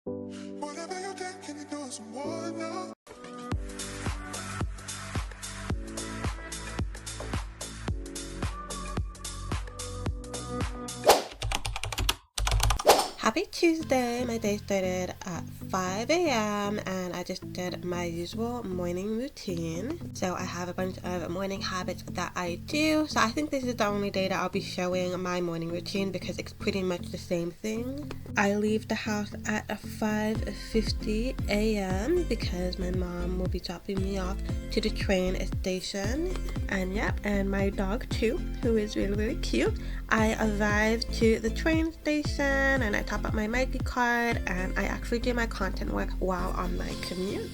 Whatever you think, can you do some more now? Happy Tuesday! My day started at 5 a.m. and I just did my usual morning routine. So I have a bunch of morning habits that I do. So I think this is the only day that I'll be showing my morning routine because it's pretty much the same thing. I leave the house at 5:50 a.m. because my mom will be dropping me off to the train station. And yep, and my dog too, who is really, really cute. I arrive to the train station and I top up my Mikey card and I actually do my content work while on my commute.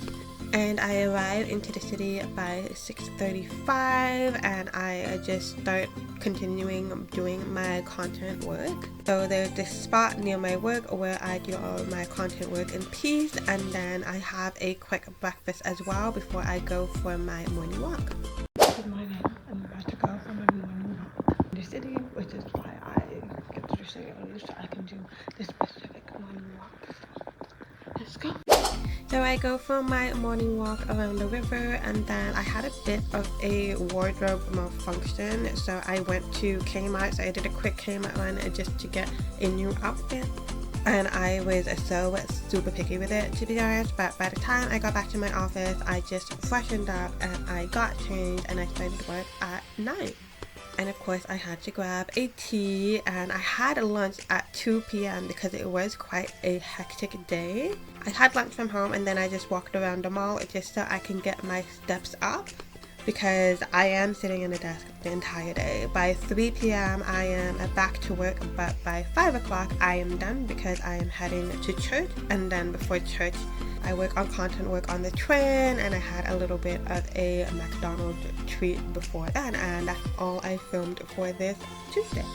And I arrive into the city by 6:35 and I just start continuing doing my content work. So there's this spot near my work where I do all my content work in peace, and then I have a quick breakfast as well before I go for my morning walk. Good morning. I'm about to go for my morning walk in the city, which is why I get to the city early so I can do this specific morning walk. Let's go. So I go for my morning walk around the river, and then I had a bit of a wardrobe malfunction, so I went to Kmart. So I did a quick Kmart run just to get a new outfit. And I was so super picky with it, to be honest, but by the time I got back to my office, I just freshened up and I got changed and I started work at 9. And of course I had to grab a tea, and I had lunch at 2 p.m. because it was quite a hectic day. I had lunch from home and then I just walked around the mall just so I can get my steps up, because I am sitting in the desk the entire day. By 3 p.m. I am back to work, but by 5 o'clock I am done because I am heading to church, and then before church I work on content work on the train, and I had a little bit of a McDonald's treat before that, and that's all I filmed for this Tuesday.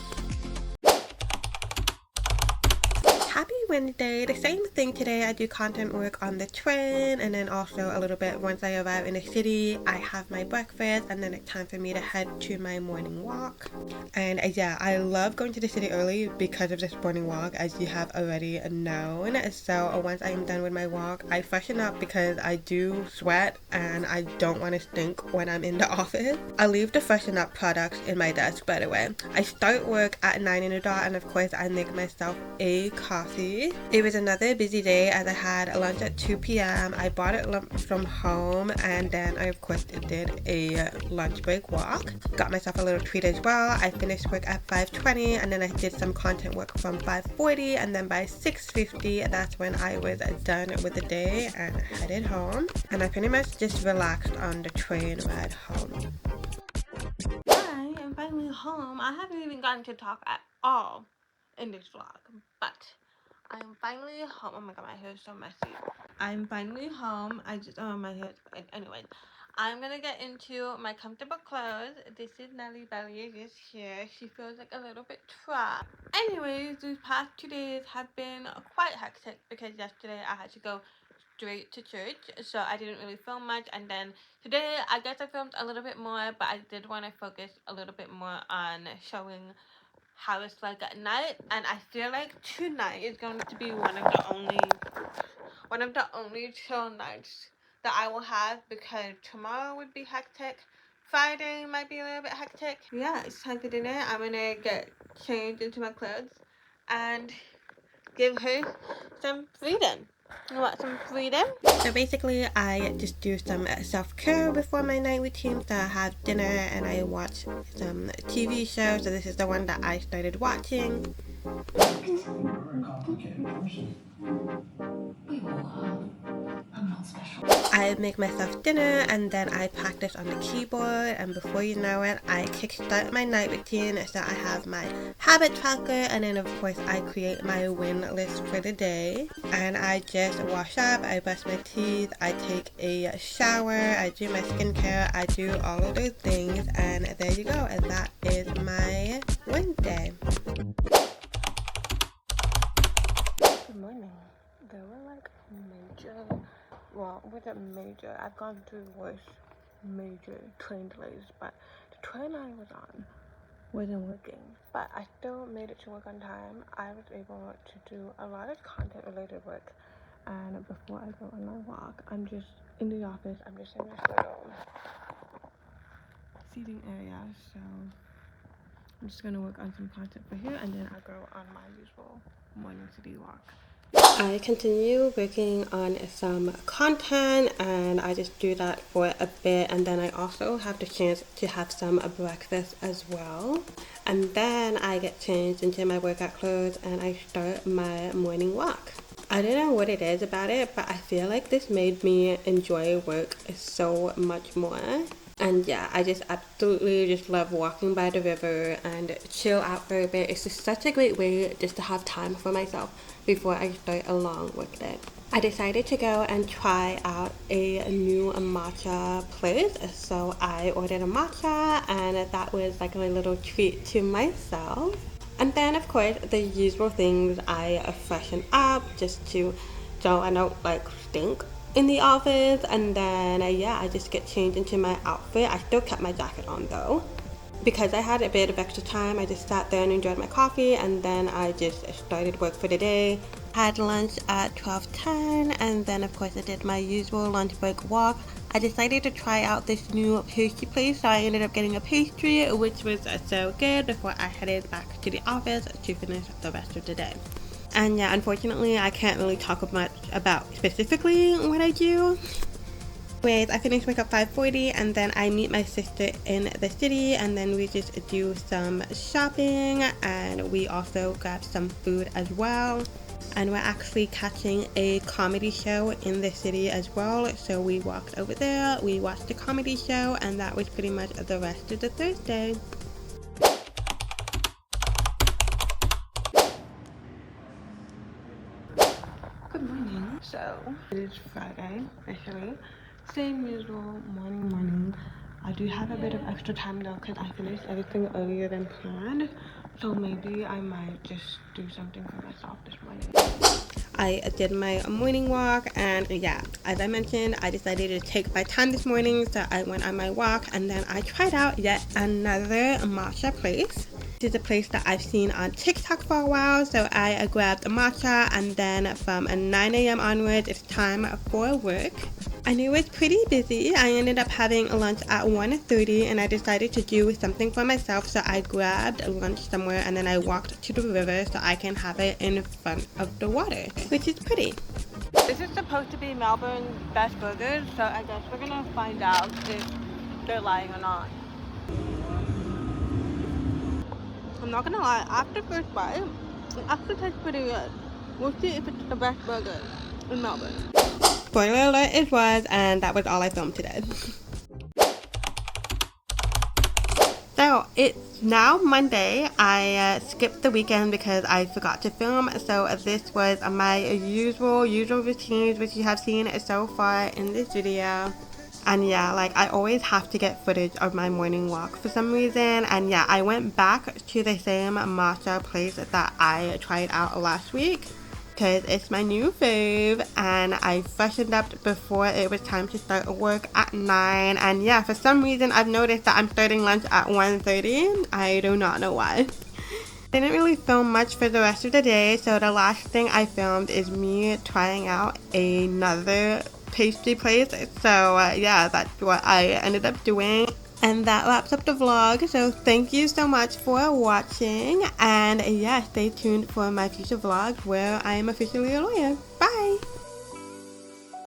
Happy Wednesday. The same thing today. I do content work on the train, and then also a little bit once I arrive in the city, I have my breakfast, and then it's time for me to head to my morning walk. And yeah, I love going to the city early because of this morning walk, as you have already known. So once I'm done with my walk, I freshen up because I do sweat and I don't want to stink when I'm in the office. I leave the freshen up products in my desk, by the way. I start work at 9 in the dot, and of course I make myself a coffee. It was another busy day as I had lunch at 2 p.m. I bought it from home, and then I of course did a lunch break walk. Got myself a little treat as well. I finished work at 5:20, and then I did some content work from 5:40, and then by 6:50 that's when I was done with the day and headed home. And I pretty much just relaxed on the train ride home. I am finally home. I haven't even gotten to talk at all in this vlog, but I'm finally home. Oh my god, my hair is so messy. I'm finally home. I just, oh, my hair. Anyway, I'm gonna get into my comfortable clothes. This is Nelly Belly just here. She feels like a little bit trapped. Anyways, these past 2 days have been quite hectic because yesterday I had to go straight to church, so I didn't really film much, and then today I guess I filmed a little bit more, but I did want to focus a little bit more on showing how it's like at night. And I feel like tonight is going to be one of the only chill nights that I will have, because tomorrow would be hectic, Friday might be a little bit hectic. Yeah, it's time for dinner. I'm gonna get changed into my clothes and give her some freedom. You want some freedom? So basically, I just do some self-care before my night routine. So I have dinner and I watch some TV shows. So this is the one that I started watching. You're a complicated person. I'm not special. I make myself dinner and then I practice on the keyboard, and before you know it, I kickstart my night routine. So I have my habit tracker, and then of course I create my win list for the day, and I just wash up, I brush my teeth, I take a shower, I do my skincare, I do all of those things, and there you go, and that is my Wednesday. Good morning. There were like major, well, wasn't major, I've gone through worse major train delays, but the train I was on wasn't working, but I still made it to work on time. I was able to do a lot of content related work and before I go on my walk, I'm just in the office. I'm just in this little seating area, so I'm just gonna work on some content for here, and then I'll go on my usual morning city walk. I continue working on some content, and I just do that for a bit, and then I also have the chance to have some breakfast as well, and then I get changed into my workout clothes and I start my morning walk. I don't know what it is about it, but I feel like this made me enjoy work so much more. And yeah, I just absolutely just love walking by the river and chill out for a bit. It's just such a great way just to have time for myself before I start a long work day. I decided to go and try out a new matcha place. So I ordered a matcha, and that was like a little treat to myself. And then of course the usual things, I freshen up just so I don't like stink in the office, and then yeah, I just get changed into my outfit. I still kept my jacket on though. Because I had a bit of extra time, I just sat there and enjoyed my coffee, and then I just started work for the day. Had lunch at 12:10, and then of course I did my usual lunch break walk. I decided to try out this new pastry place, so I ended up getting a pastry, which was so good, before I headed back to the office to finish the rest of the day. And yeah, unfortunately, I can't really talk much about specifically what I do. Anyways, I finished work at 5:40, and then I meet my sister in the city, and then we just do some shopping, and we also grab some food as well. And we're actually catching a comedy show in the city as well, so we walked over there, we watched the comedy show, and that was pretty much the rest of the Thursday. Good morning. So it is Friday officially. Same usual morning. I do have a bit of extra time though, because I finished everything earlier than planned, so maybe I might just do something for myself this morning. I did my morning walk, and yeah, as I mentioned, I decided to take my time this morning, so I went on my walk, and then I tried out yet another matcha place. This is a place that I've seen on TikTok for a while, so I grabbed a matcha, and then from 9 a.m. onwards, it's time for work. I knew it was pretty busy. I ended up having lunch at 1:30, and I decided to do something for myself, so I grabbed lunch somewhere, and then I walked to the river so I can have it in front of the water, which is pretty. This is supposed to be Melbourne's best burgers, so I guess we're gonna find out if they're lying or not. I'm not gonna lie, after first bite, it actually tastes pretty good. We'll see if it's the best burger in Melbourne. Spoiler alert, it was, and that was all I filmed today. So it's now Monday. I skipped the weekend because I forgot to film, so this was my usual routines, which you have seen so far in this video. And yeah, like I always have to get footage of my morning walk for some reason. And yeah, I went back to the same matcha place that I tried out last week, because it's my new fave, and I freshened up before it was time to start work at 9. And yeah, for some reason I've noticed that I'm starting lunch at 1:30. I do not know why. Didn't really film much for the rest of the day, so the last thing I filmed is me trying out another pastry place. So yeah, that's what I ended up doing. And that wraps up the vlog, so thank you so much for watching, and yeah, stay tuned for my future vlogs where I am officially a lawyer. Bye!